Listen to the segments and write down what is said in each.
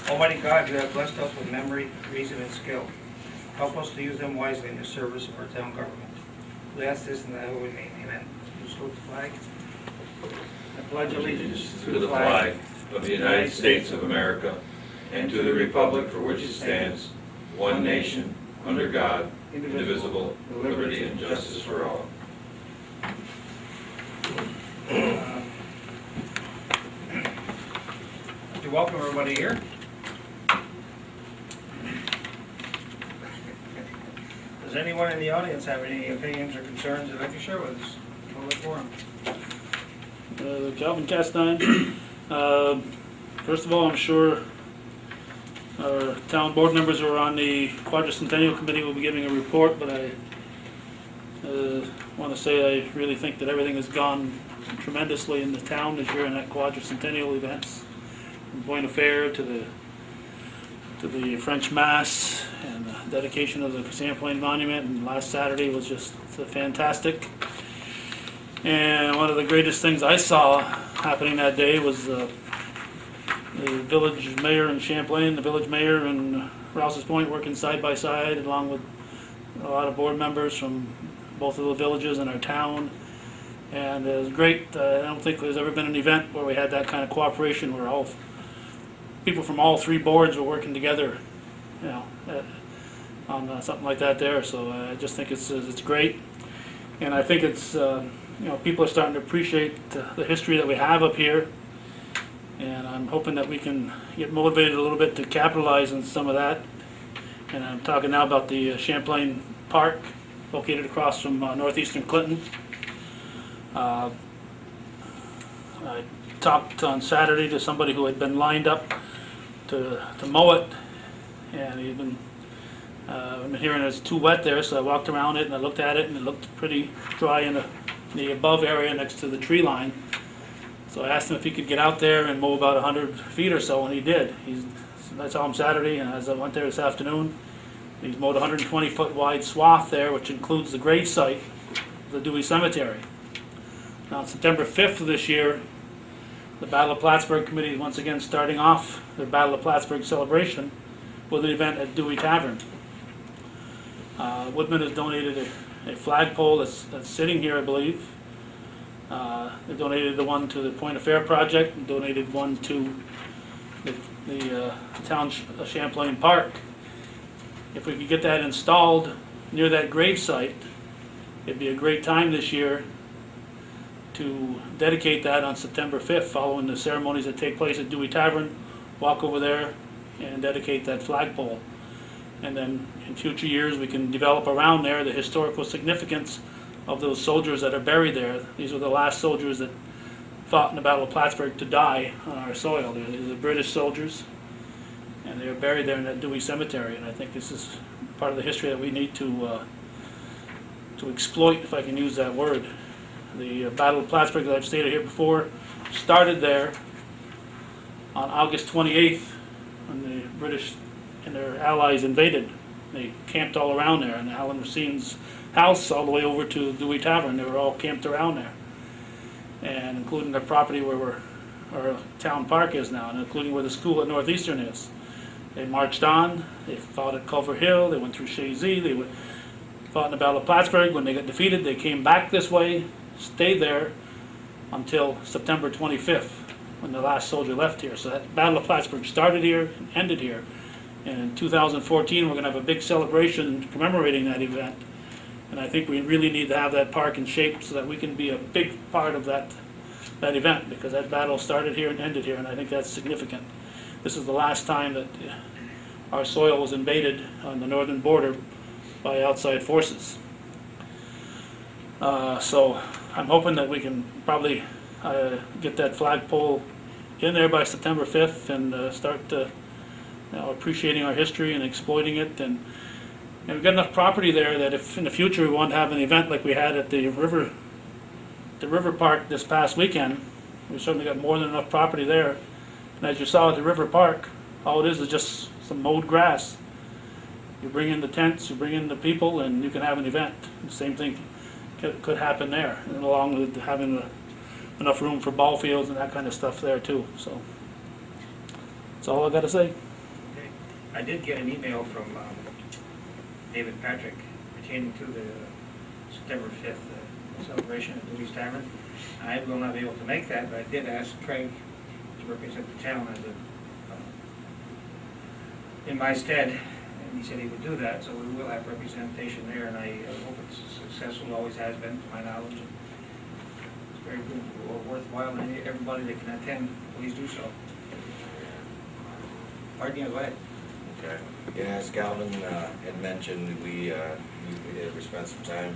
Almighty God, you have blessed us with memory, reason, and skill. Help us to use them wisely in the service of our town government. We ask this in thy holy name. Amen. You salute the flag. I pledge allegiance to the flag of the United States of America and to the republic for which it stands, one nation, under God, indivisible, with liberty and justice for all. To welcome everybody here. Does anyone in the audience have any opinions or concerns they'd like to share with us? Public forum. Calvin Castine. First of all, I'm sure our town board members who are on the Quadricentennial Committee will be giving a report, but I want to say I really think that everything has gone tremendously in the town this year in that Quadricentennial events. From Point Affair to the French Mass and the dedication of the Champlain Monument, and last Saturday was just fantastic. And one of the greatest things I saw happening that day was the village mayor in Champlain, the village mayor in Rouse's Point working side by side along with a lot of board members from both of the villages in our town. And it was great. I don't think there's ever been an event where we had that kind of cooperation where all people from all three boards were working together, you know, on something like that there. So I just think it's great. And I think it's, you know, people are starting to appreciate the history that we have up here. And I'm hoping that we can get motivated a little bit to capitalize on some of that. And I'm talking now about the Champlain Park, located across from northeastern Clinton. I talked on Saturday to somebody who had been lined up to mow it, and he'd been I've been hearing it's too wet there, so I walked around it and I looked at it, and it looked pretty dry in the above area next to the tree line. So I asked him if he could get out there and mow about 100 feet or so, and he did. I saw him Saturday, and as I went there this afternoon, he's mowed a 120-foot wide swath there, which includes the grave site of the Dewey Cemetery. Now, on September 5th of this year, the Battle of Plattsburgh Committee is once again starting off their Battle of Plattsburgh celebration with an event at Dewey Tavern. Woodman has donated a flagpole that's sitting here, I believe. They donated the one to the Point Affair project, and donated one to the town Champlain Park. If we could get that installed near that grave site, it'd be a great time this year to dedicate that on September 5th, following the ceremonies that take place at Dewey Tavern. Walk over there and dedicate that flagpole. And then in future years we can develop around there the historical significance of those soldiers that are buried there. These were the last soldiers that fought in the Battle of Plattsburgh to die on our soil. They're the British soldiers, and they are buried there in that Dewey Cemetery. And I think this is part of the history that we need to exploit, if I can use that word. The Battle of Plattsburgh, that I've stated here before, started there on August 28th when the British and their allies invaded. They camped all around there, and Alan Racine's house all the way over to Dewey Tavern, they were all camped around there, and including the property where our town park is now, and including where the school at Northeastern is. They marched on, they fought at Culver Hill, they went through Shazy, they fought in the Battle of Plattsburgh. When they got defeated, they came back this way, stayed there until September 25th, when the last soldier left here. So that Battle of Plattsburgh started here and ended here. And in 2014, we're going to have a big celebration commemorating that event. And I think we really need to have that park in shape so that we can be a big part of that event, because that battle started here and ended here, and I think that's significant. This is the last time that our soil was invaded on the northern border by outside forces. So I'm hoping that we can probably get that flagpole in there by September 5th and start appreciating our history and exploiting it. And we've got enough property there that if in the future we want to have an event like we had at the river park this past weekend, we've certainly got more than enough property there. And as you saw at the river park, all it is just some mowed grass. You bring in the tents, you bring in the people, and you can have an event. The same thing could happen there, and along with having enough room for ball fields and that kind of stuff there too. So that's all I got to say. I did get an email from David Patrick pertaining to the September 5th celebration at Dewey's Tavern. I will not be able to make that, but I did ask Craig to represent the town as in my stead, and he said he would do that, so we will have representation there, and I hope it's successful, always has been, to my knowledge. It's very good, or worthwhile, and everybody that can attend, please do so. Pardon me, go ahead. Okay. Yeah, as Calvin had mentioned, we spent some time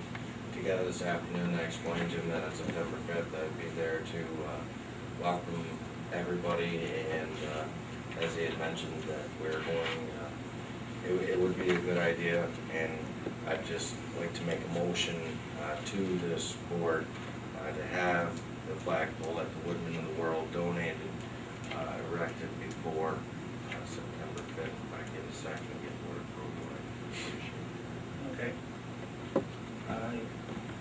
together this afternoon. I explained to him that on September 5th I'd be there to welcome everybody, and as he had mentioned, that we're going, it would be a good idea, and I'd just like to make a motion to this board to have the flagpole at the Woodman of the World donated, erected before September 5th. If I get a second, get board approval, I appreciate it. Okay.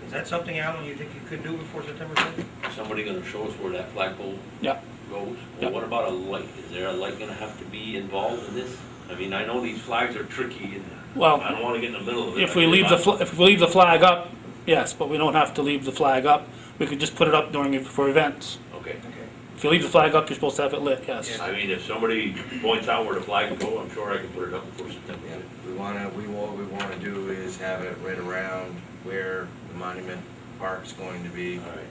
Is that something, Alan, you think you could do before September 5th? Somebody gonna show us where that flagpole Yeah. goes? Yeah. Well, what about a light? Is there a light gonna have to be involved in this? I mean, I know these flags are tricky, and Well, I don't wanna get in the middle of it. if we leave the flag up, yes, but we don't have to leave the flag up. We could just put it up for events. Okay. Okay. If you leave the flag up, you're supposed to have it lit, yes. I mean, if somebody points out where the flag will go, I'm sure I can put it up before September. Yeah, what we wanna do is have it right around where the monument park's going to be, All right.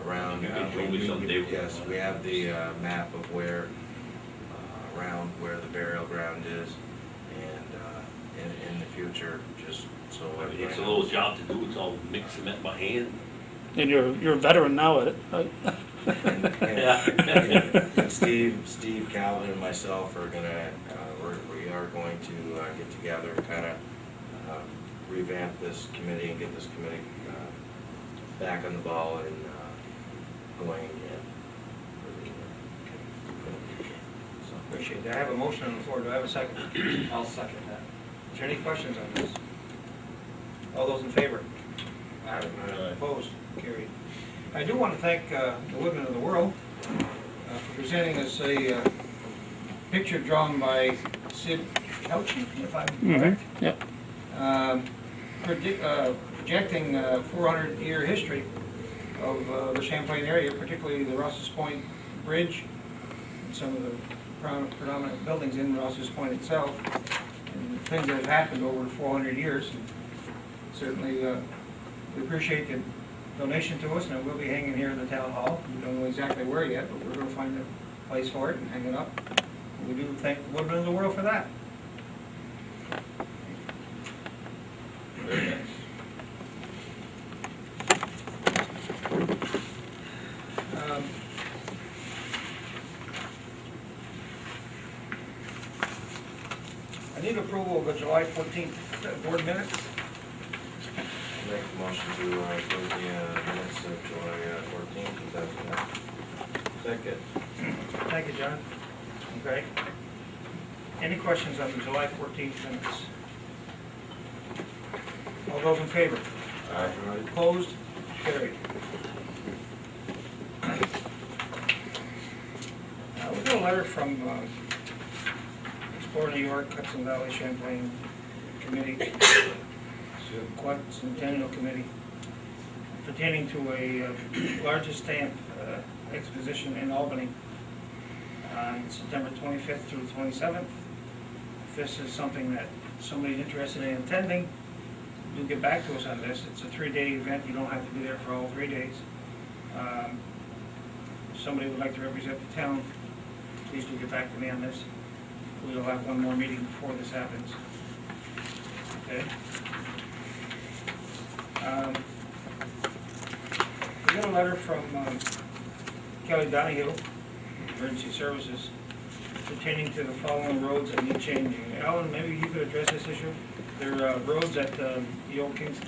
around. You can show me someday. Yes, we have the map of where, around where the burial ground is, and in the future, just so I mean, everybody it's a knows. little job to do, it's all mixed cement by hand. And you're a veteran now at it, right? And Steve, Calvin, and myself are gonna, we are going to get together, kinda revamp this committee and get this committee back on the ball and going again. So, Appreciate that. I have a motion on the floor. Do I have a second? I'll second that. Is there any questions on this? All those in favor? Aye. Opposed? Carried. I do want to thank the Woodmen of the World for presenting us a picture drawn by Sid Couchy, if I'm correct. Yep. Projecting 400-year history of the Champlain area, particularly the Ross's Point Bridge, and some of the predominant buildings in Ross's Point itself, and the things that have happened over 400 years. And certainly, we appreciate the donation to us, and it will be hanging here in the town hall. We don't know exactly where yet, but we're going to find a place for it and hang it up. We do thank the Woodmen of the World for that. Very nice. I need approval of the July 14th board minutes. Make a motion to approve the minutes of July 14th, 2009. Second. Thank you, John. Okay. Any questions on the July 14th minutes? All those in favor? Aye. Opposed? Carried. We got a letter from Explore New York, Hudson Valley, Champlain Committee, Quadcentennial Committee, pertaining to a largest stamp exposition in Albany on September 25th through 27th. If this is something that somebody's interested in attending, do get back to us on this. It's a 3-day event. You don't have to be there for all 3 days. If somebody would like to represent the town, please do get back to me on this. We'll have one more meeting before this happens. Okay? We got a letter from Kelly Donahue, Emergency Services, pertaining to the following roads that need changing. Alan, maybe you could address this issue? There are roads at the old Kings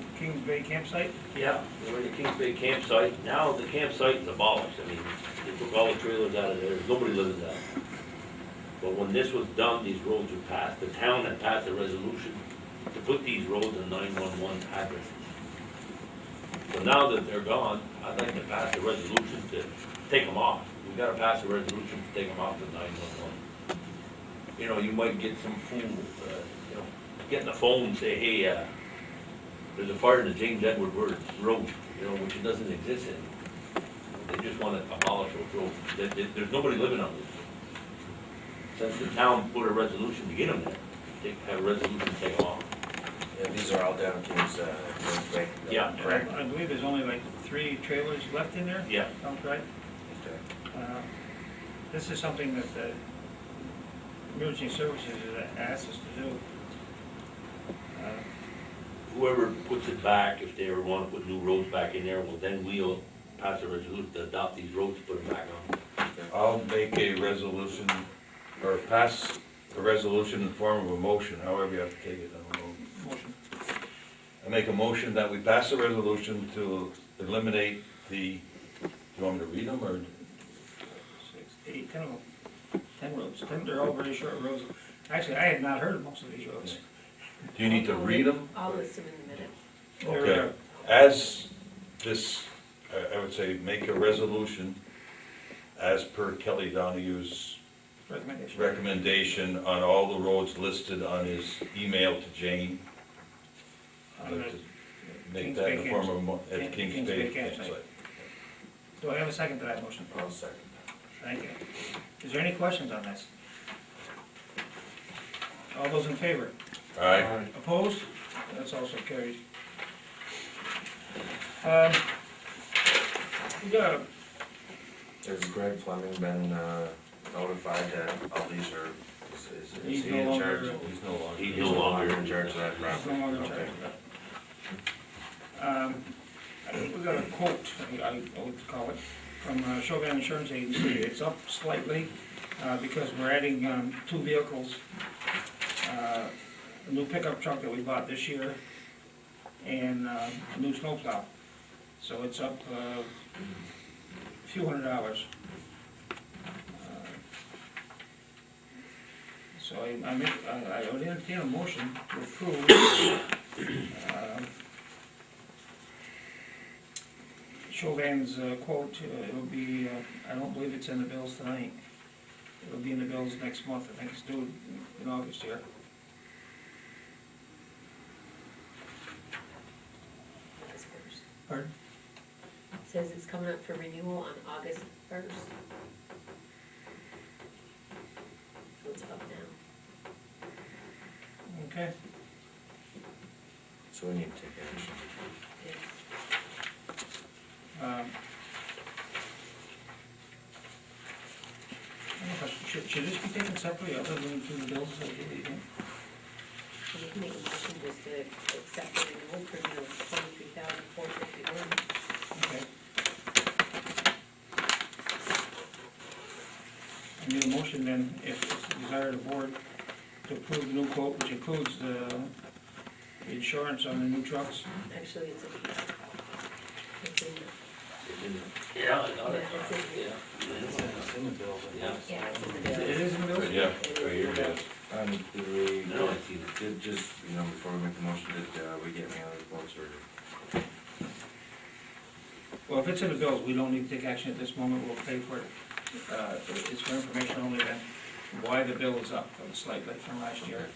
Bay campsite? Yeah, we're in the Kings Bay campsite. Now the campsite is abolished. I mean, they took all the trailers out of there. Nobody lives there. But when this was done, these roads were passed. The town had passed a resolution to put these roads in 911 addresses. So now that they're gone, I'd like to pass a resolution to take them off. We've got to pass a resolution to take them off the 911. you know, you might get some fool, you know, get in the phone and say, hey, there's a fire in the James Edward Road, you know, which it doesn't exist in. They just want to abolish those roads. There's nobody living on this. Since the town put a resolution to get them there, they have a resolution to take them off. Yeah, these are all down Kings Way. Yeah. Correct? I believe there's only like 3 trailers left in there, Yeah. sounds right? Okay. This is something that the emergency services has asked us to do. Whoever puts it back, if they ever want to put new roads back in there, well, then we'll pass a resolution to adopt these roads, put them back on. I'll make a resolution, or pass a resolution in the form of a motion, however you have to take it, I don't know. Motion. I make a motion that we pass a resolution to eliminate the, do you want me to read them, or? 6, 8, 10 of them. 10 roads. They're all very short roads. Actually, I had not heard of most of these roads. Do you need to read them? I'll list them in the minutes. They're, Okay. As this, I would say, make a resolution as per Kelly Donahue's recommendation. recommendation on all the roads listed on his email to Jane. On the Make Kings that Bay in the form of, camps- at Kings Kings Bay Bay campsite. campsite. Do I have a second to that motion? I'll second. Thank you. Is there any questions on this? All those in favor? All right, Opposed? That's also carried. We got a Has Greg Fleming been notified that all these are, is He's he no in longer- charge? he's no longer. He's He's no longer in charge of that He's property? no longer in charge Okay. of that. I think we got a quote, I would call it, from Chauvin Insurance Agency. It's up slightly, because we're adding, 2 vehicles. A new pickup truck that we bought this year, and, a new snowplow. So it's up, a few $100s. So I would entertain a motion to approve Chauvin's quote. It'll be, I don't believe it's in the bills tonight. It'll be in the bills next month. I think it's due in August here. August 1st. Pardon? It says it's coming up for renewal on August 1st. So it's up now. Okay. So we need to take action. Yes. I have a question. Should this be taken separately other than through the bills? So we can make a motion just to accept the renewal premium of $23,451. Okay. I need a motion then, if it's the desire of the board, to approve the new quote, which includes the insurance on the new trucks. Actually, it's in Yeah, I got it. Yeah, it's in here. It's in the bill. Yeah. Yeah, it's in the It bill. is in the bills? Yeah, right here it is. Did we, No, I see it. did just, before we make the motion, did we get any other quotes or? Well, if it's in the bills, we don't need to take action at this moment, we'll pay for it. It's for information only then, why the bill is up slightly from last year.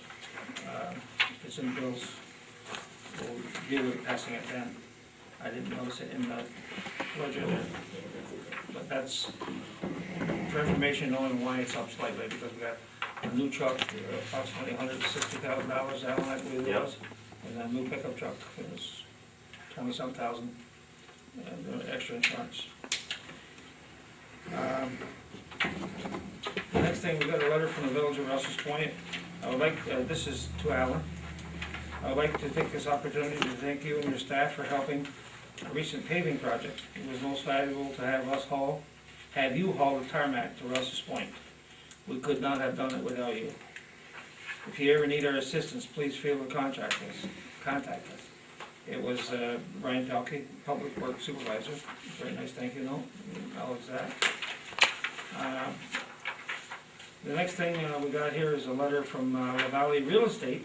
If it's in the bills, we'll deal with passing it then. I didn't notice it in the budget, but that's for information knowing why it's up slightly, because we got a new truck, approximately $160,000, Alan, I believe it Yep. was, and a new pickup truck, it was 20-some thousand, and extra insurance. The next thing, we got a letter from the village of Russell's Point. I would like, this is to Alan. I would like to take this opportunity to thank you and your staff for helping a recent paving project. It was most valuable to have you haul the tarmac to Russell's Point. We could not have done it without you. If you ever need our assistance, please feel to contact us. It was Brian Pelkey, Public Works Supervisor. Very nice thank you note. Acknowledge that. The next thing we got here is a letter from La Valley Real Estate.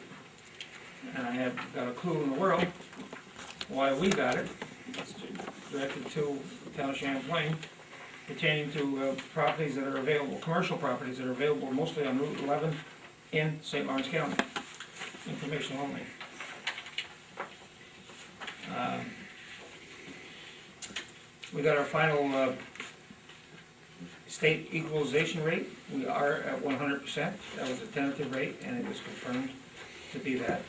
And I have got a clue in the world why we got it. It's directed to the town of Champlain, pertaining to properties that are available, commercial properties that are available mostly on Route 11 in St. Lawrence County. Information only. We got our final state equalization rate. We are at 100%. That was a tentative rate, and it was confirmed to be that,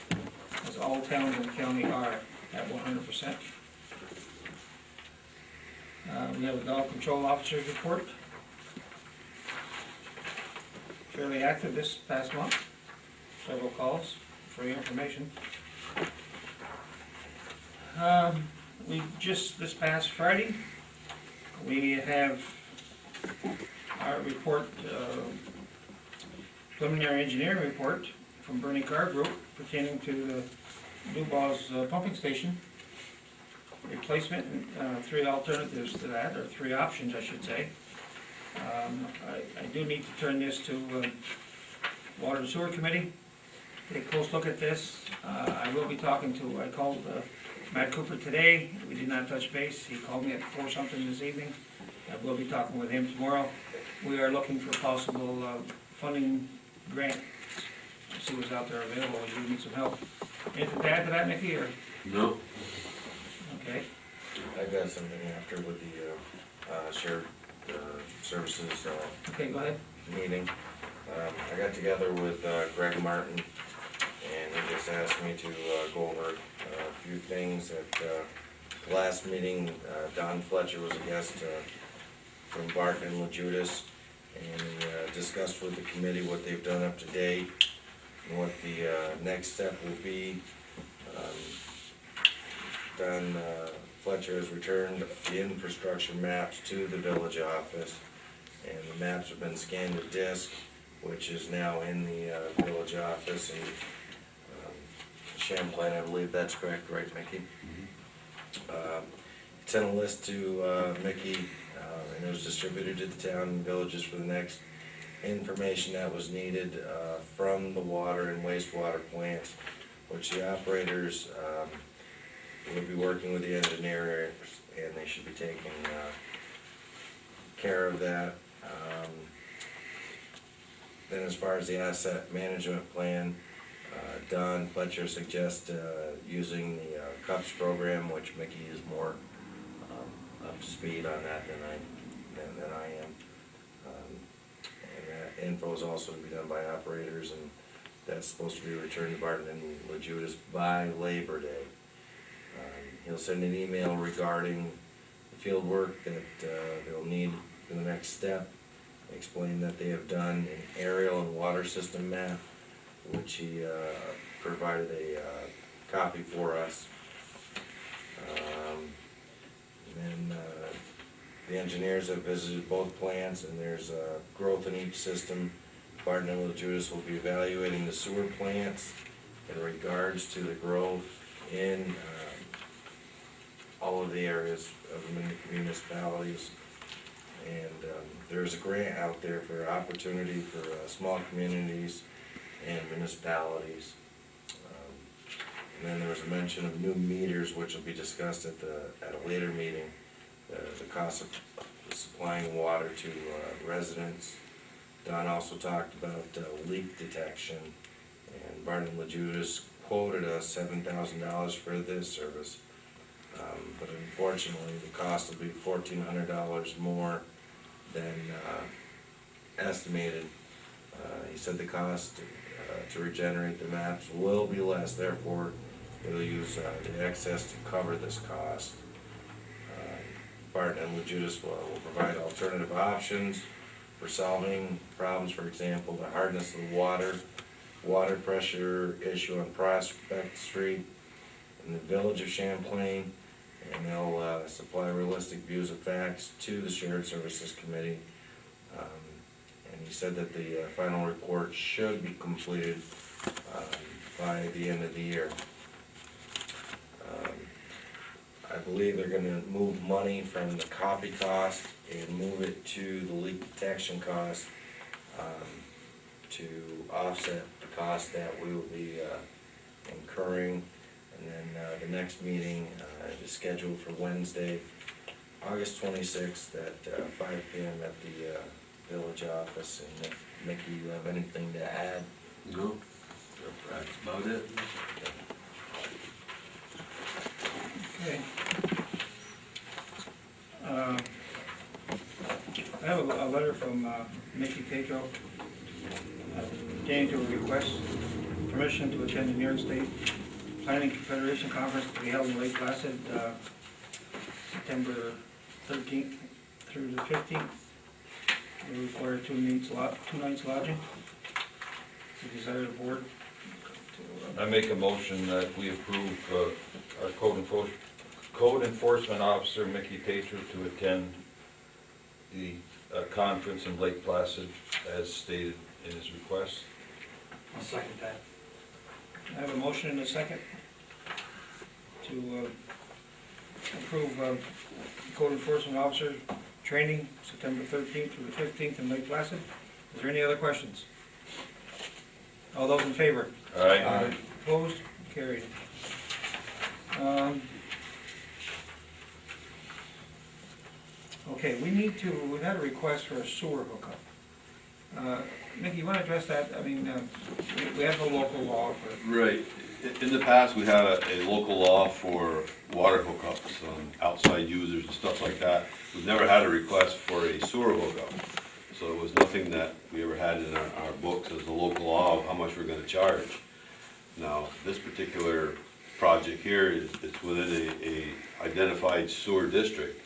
as all towns in the county are at 100%. We have a dog control officer's report. Fairly active this past month. Several calls for your information. We just, this past Friday, we have our report, preliminary engineering report from Bernie Carr Group pertaining to the Dubaw's pumping station replacement, and 3 alternatives to that, or 3 options, I should say. I do need to turn this to Water and Sewer Committee, take a close look at this. I will be talking to, I called Matt Cooper today, we did not touch base, he called me at 4 something this evening. I will be talking with him tomorrow. We are looking for possible funding grants, see what's out there available, you need some help. Anything to add to that, Mickey, or? No. Okay, I've got something after with the shared services okay, go ahead. meeting. I got together with Greg Martin, and he just asked me to go over a few things. At the last meeting, Don Fletcher was a guest from Barton and LaJudas, and we discussed with the committee what they've done up to date and what the next step will be. Don Fletcher has returned the infrastructure maps to the village office, and the maps have been scanned to disk, which is now in the village office in Champlain, I believe that's correct, right, Mickey? Sent a list to Mickey, and it was distributed to the town and villages for the next information that was needed from the water and wastewater plants, which the operators will be working with the engineers, and they should be taking care of that. Then as far as the asset management plan, Don Fletcher suggests using the CUPS program, which Mickey is more up to speed on that than I am. And that info is also to be done by operators, and that's supposed to be returned to Barton and LaJudas by Labor Day. He'll send an email regarding the field work that they'll need for the next step. Explain that they have done an aerial and water system map, which he provided a copy for us. And then the engineers have visited both plants, and there's growth in each system. Barton and LaJudas will be evaluating the sewer plants in regards to the growth in all of the areas of municipalities. And there's a grant out there for opportunity for small communities and municipalities. And then there was a mention of new meters, which will be discussed at a later meeting. The cost of supplying water to residents. Don also talked about leak detection, and Barton LaJudas quoted us $7,000 for this service. But unfortunately, the cost will be $1,400 more than estimated. He said the cost to regenerate the maps will be less, therefore we'll use the excess to cover this cost. Barton and LaJudas will provide alternative options for solving problems, for example, the hardness of the water pressure issue on Prospect Street in the village of Champlain, and they'll supply realistic views of facts to the Shared Services Committee. And he said that the final report should be completed by the end of the year. I believe they're gonna move money from the copy cost and move it to the leak detection cost to offset the cost that we will be incurring. And then the next meeting is scheduled for Wednesday, August 26th at 5 p.m. at the village office. And if, Mickey, you have anything to add? No, that's about it. Okay. I have a letter from Mickey Pedro, pertaining to a request, permission to attend the New York State Planning Confederation Conference to be held in Lake Placid, September 13th through the 15th. We require two nights lodging. To desire the board to, I make a motion that we approve our code enforcement officer, Mickey Tatro, to attend the conference in Lake Placid as stated in his request. I'll second that. I have a motion and a second to approve code enforcement officer training September 13th through the 15th in Lake Placid. Is there any other questions? All those in favor? Aye. Opposed? Carried. Okay, we've had a request for a sewer hookup. Mickey, you want to address that? I mean, we have a local law for, Right. In the past, we had a local law for water hookups on outside users and stuff like that. We've never had a request for a sewer hookup. So it was nothing that we ever had in our books as a local law of how much we're gonna charge. Now, this particular project here it's within a identified sewer district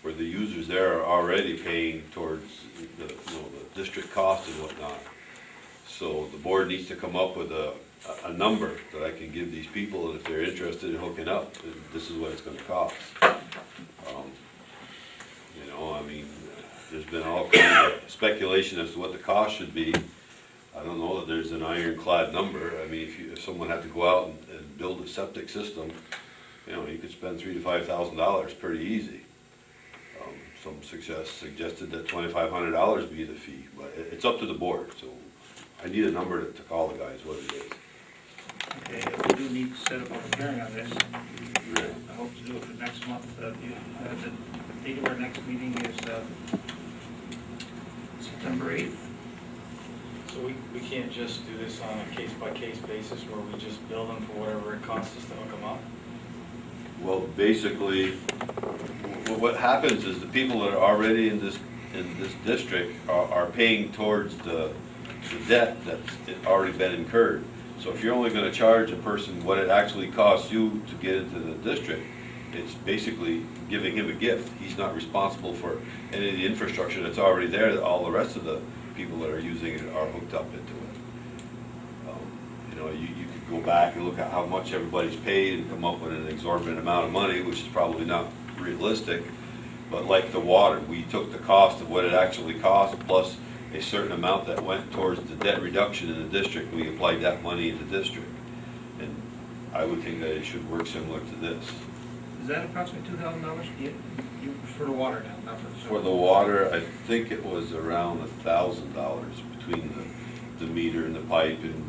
where the users there are already paying towards the district cost and whatnot. So the board needs to come up with a number that I can give these people, and if they're interested in hooking up, this is what it's gonna cost. I mean, there's been all kinds of speculation as to what the cost should be. I don't know that there's an ironclad number. I mean, if someone had to go out and build a septic system, you could spend $3,000 to $5,000 pretty easy. Some suggested that $2,500 be the fee, but it's up to the board, so I need a number to call the guys what it is. okay, we do need to set up a hearing on this. I hope to do it for next month. The date of our next meeting is September 8th. So we can't just do this on a case-by-case basis where we just bill them for whatever it costs us to hook them up? Well, basically, what happens is the people that are already in this district are paying towards the debt that's already been incurred. So if you're only gonna charge a person what it actually costs you to get into the district, it's basically giving him a gift. He's not responsible for any of the infrastructure that's already there, that all the rest of the people that are using it are hooked up into it. You could go back and look at how much everybody's paid and come up with an exorbitant amount of money, which is probably not realistic. But like the water, we took the cost of what it actually cost plus a certain amount that went towards the debt reduction in the district. We applied that money in the district. And I would think that it should work similar to this. Is that approximately $2,000? For the water now, not for the sewer? For the water, I think it was around $1,000 between the meter and the pipe and,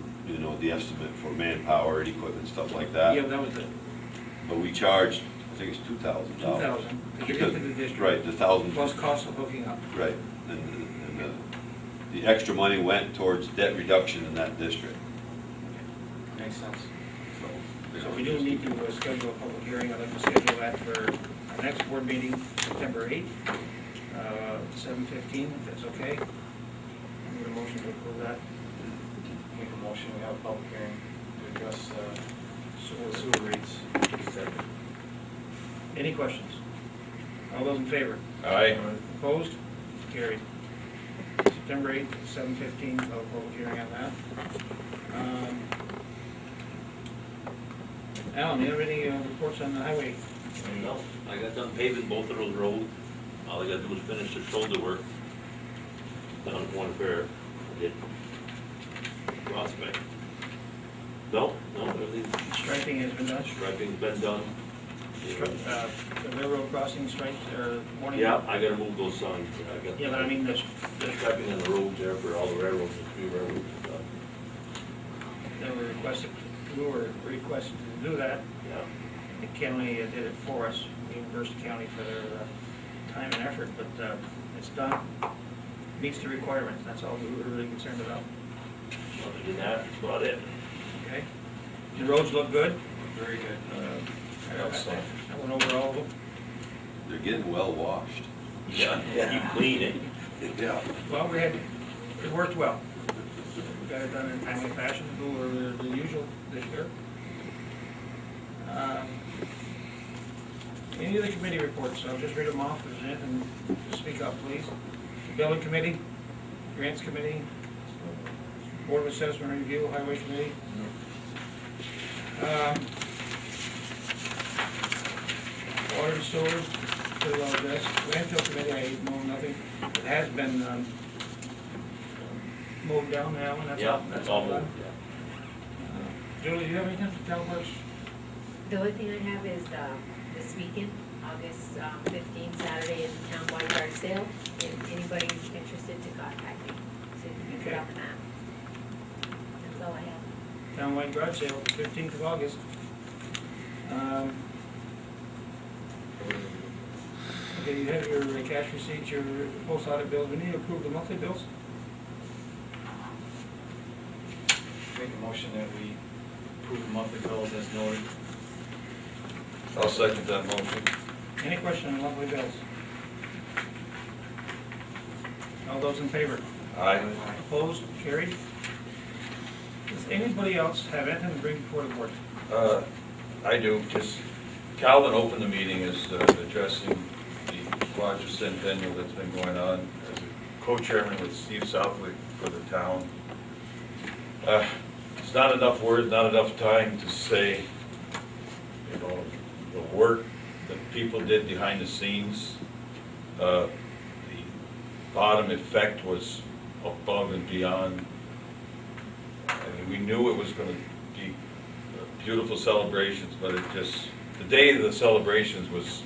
the estimate for manpower and equipment, stuff like that. Yeah, that was it. But we charged, I think it's $2,000. $2,000 to get into the district. Right, the $1,000. Plus cost of hooking up. Right, and the extra money went towards debt reduction in that district. Makes sense. So we do need to schedule a public hearing. I'd like to schedule that for our next board meeting, September 8th, 7:15, if that's okay. I need a motion to approve that. Make a motion, we have a public hearing to address sewer rates. Any questions? All those in favor? Aye. Opposed? Carried. September 8th, 7:15, public hearing on that. Alan, do you have any reports on the highway? No, I got done paving both of those roads. All I gotta do is finish the shoulder work down at One Fair. I did Prospect. No, everything, Striping has been done? striping's been done. The railroad crossing stripes, or warning? Yeah, I gotta move those signs. I got Yeah, but I mean, the striping on the roads there for all the railroads and three railroads and stuff. we were requested to do that. Yeah. The county did it for us, University County, for their time and effort, but it's done, meets the requirements, that's all we were really concerned about. Other than that, that's about it. Okay? The roads look good. Very good. I went over all of them. They're getting well washed. Yeah, keep cleaning. Yeah. Well, it worked well. We got it done in a timely fashion, or the usual this year. Any of the committee reports, I'll just read them off, if there's anything to speak up, please. Building Committee, Grants Committee, Board of Assessment Review, Highway Committee. Water and Sewer, pretty well addressed. Landfill Committee, I know nothing. It has been mowed down now, and that's all. Yeah, that's all moved, done. yeah. Julie, do you have anything for town clerks? The only thing I have is, this weekend, August 15th, Saturday, is the townwide yard sale. If anybody's interested to contact me, so you can put Okay. on the map. That's all I have. Townwide garage sale, 15th of August. Okay, you have your cash receipts, your post audit bills. We need to approve the monthly bills. Make a motion that we approve the monthly bills as noted. I'll second that motion. Any question on monthly bills? All those in favor? Aye. Opposed? Carried? Does anybody else have anything to bring before the board? I do, just Calvin opened the meeting as addressing the quadricentennial that's been going on as a co-chairman with Steve Southwick for the town. It's not enough words, not enough time to say, you know, the work that people did behind the scenes. The bottom effect was above and beyond. I mean, we knew it was gonna be beautiful celebrations, but it just, the day of the celebrations was,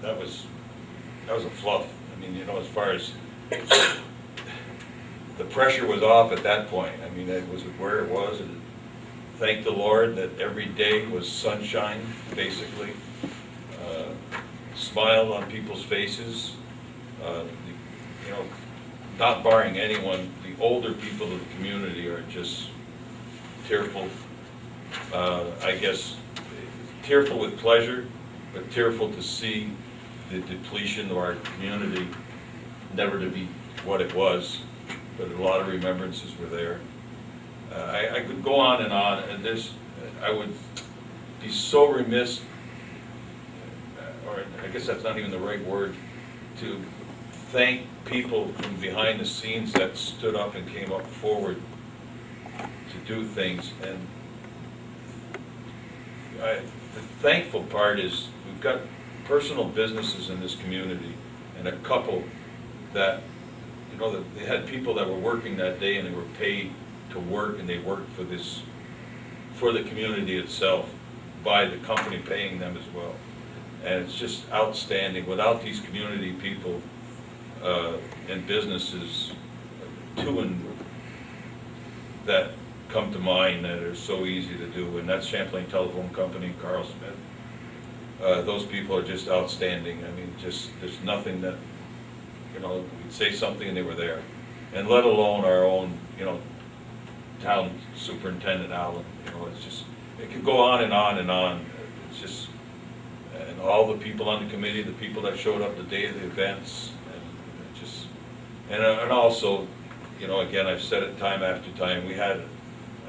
that was a fluff. I mean, you know, as far as, the pressure was off at that point. I mean, it was where it was, and thank the Lord that every day was sunshine, basically. Smile on people's faces. You know, not barring anyone, the older people of the community are just tearful. I guess tearful with pleasure, but tearful to see the depletion of our community, never to be what it was, but a lot of remembrances were there. I could go on, and there's, I would be so remiss, or I guess that's not even the right word, to thank people from behind the scenes that stood up and came up forward to do things. And the thankful part is we've got personal businesses in this community, and a couple that, you know, that they had people that were working that day and they were paid to work, and they worked for this, for the community itself, by the company paying them as well. And it's just outstanding. Without these community people and businesses, two and that come to mind that are so easy to do, and that's Champlain Telephone Company, Carl Smith. Those people are just outstanding. I mean, just, there's nothing that, you know, we'd say something and they were there. And let alone our own, you know, town superintendent, Alan. You know, it's just, it could go on and on and on. It's just, and all the people on the committee, the people that showed up the day of the events, and it just, and also, you know, again, I've said it time after time, we had,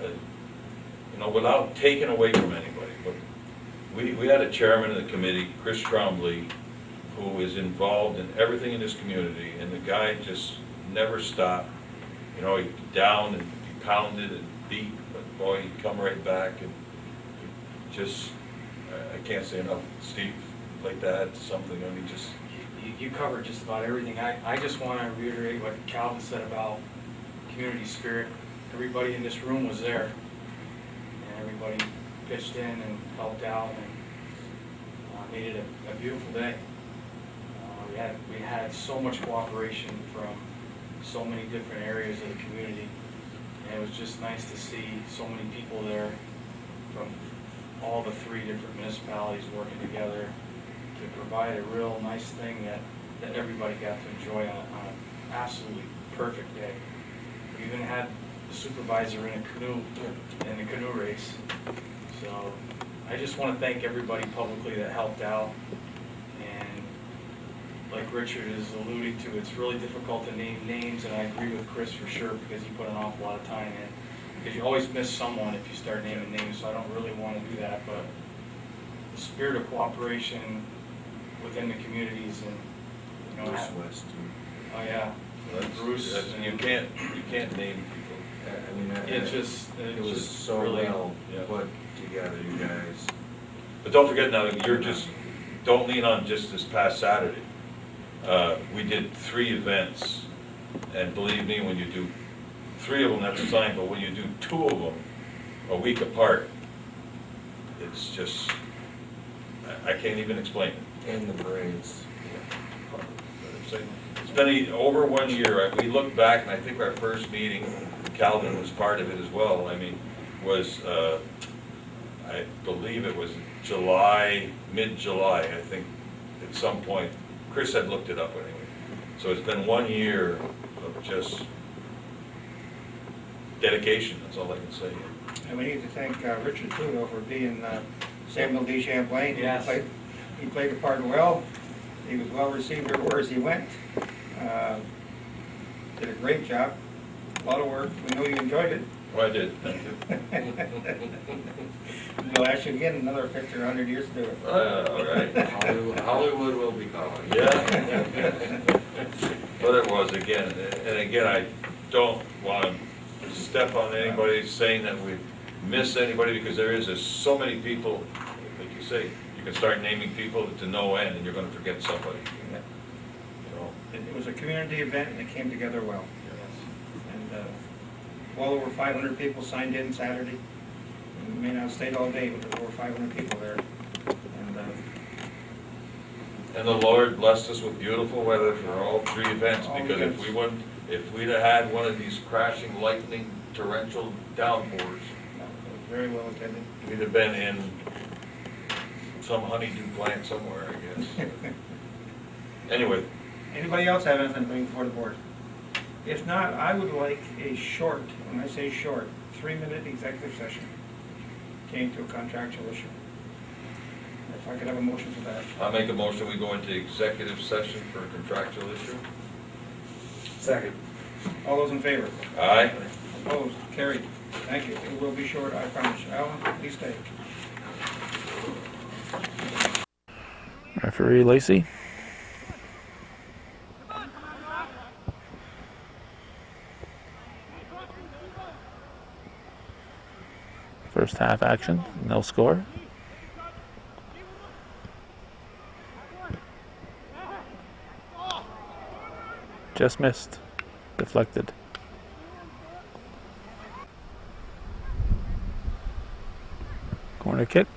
you know, without taking away from anybody, but we had a chairman of the committee, Chris Cromley, who is involved in everything in this community, and the guy just never stopped. You know, he'd be down and be pounded and beat, but boy, he'd come right back, and just, I can't say enough, Steve, like that, something, I mean, just. You covered just about everything. I just want to reiterate what Calvin said about community spirit. Everybody in this room was there, and everybody pitched in and helped out, and made it a beautiful day. We had so much cooperation from so many different areas of the community, and it was just nice to see so many people there from all the 3 different municipalities working together to provide a real nice thing that everybody got to enjoy on an absolutely perfect day. We even had the supervisor in a canoe, in the canoe race. So I just want to thank everybody publicly that helped out. And like Richard is alluding to, it's really difficult to name names, and I agree with Chris for sure, because he put an awful lot of time in. Because you always miss someone if you start naming names, so I don't really want to do that, but the spirit of cooperation within the communities and, you know, Bruce West. oh yeah, Bruce. And you can't name people. I mean, It was just so really, well yeah. put together, you guys. But don't forget now, don't lean on just this past Saturday. We did 3 events, and believe me, when you do 3 of them, that's fine, but when you do 2 of them a week apart, it's just, I can't even explain it. And the parades. It's been over 1 year. We look back, and I think our first meeting, Calvin was part of it as well, I mean, was, I believe it was July, mid-July, I think, at some point. Chris had looked it up anyway. So it's been 1 year of just dedication, that's all I can say. And we need to thank Richard too, though, for being Samuel D. Champlain. Yes. He played the part well. He was well received everywhere as he went. Did a great job. A lot of work. We know you enjoyed it. Well, I did, thank you. We'll ask you again in another 50 or 100 years to do it. All right. Hollywood will be calling. Yeah. But it was, again, and again, I don't want to step on anybody saying that we miss anybody, because there is so many people, like you say, you can start naming people to no end, and you're gonna forget somebody. Yeah. So, It was a community event and it came together well. And well over 500 people signed in Saturday. We may not have stayed all day, but there were over 500 people there. And the Lord blessed us with beautiful weather for all 3 events, All because events. if we'd have had one of these crashing lightning torrential downpours, It was very well attended. we'd have been in some honeydew plant somewhere, I guess. Anyway, Anybody else have anything to bring before the board? If not, I would like a short, when I say short, 3-minute executive session. Came to a contractual issue. If I could have a motion for that. I'll make a motion, we go into executive session for a contractual issue. Second. All those in favor? Aye. Opposed? Carried. Thank you. It will be short, I promise you. Alan, please stay. Referee Lacey. First half action, no score. Just missed. Deflected. Corner kick.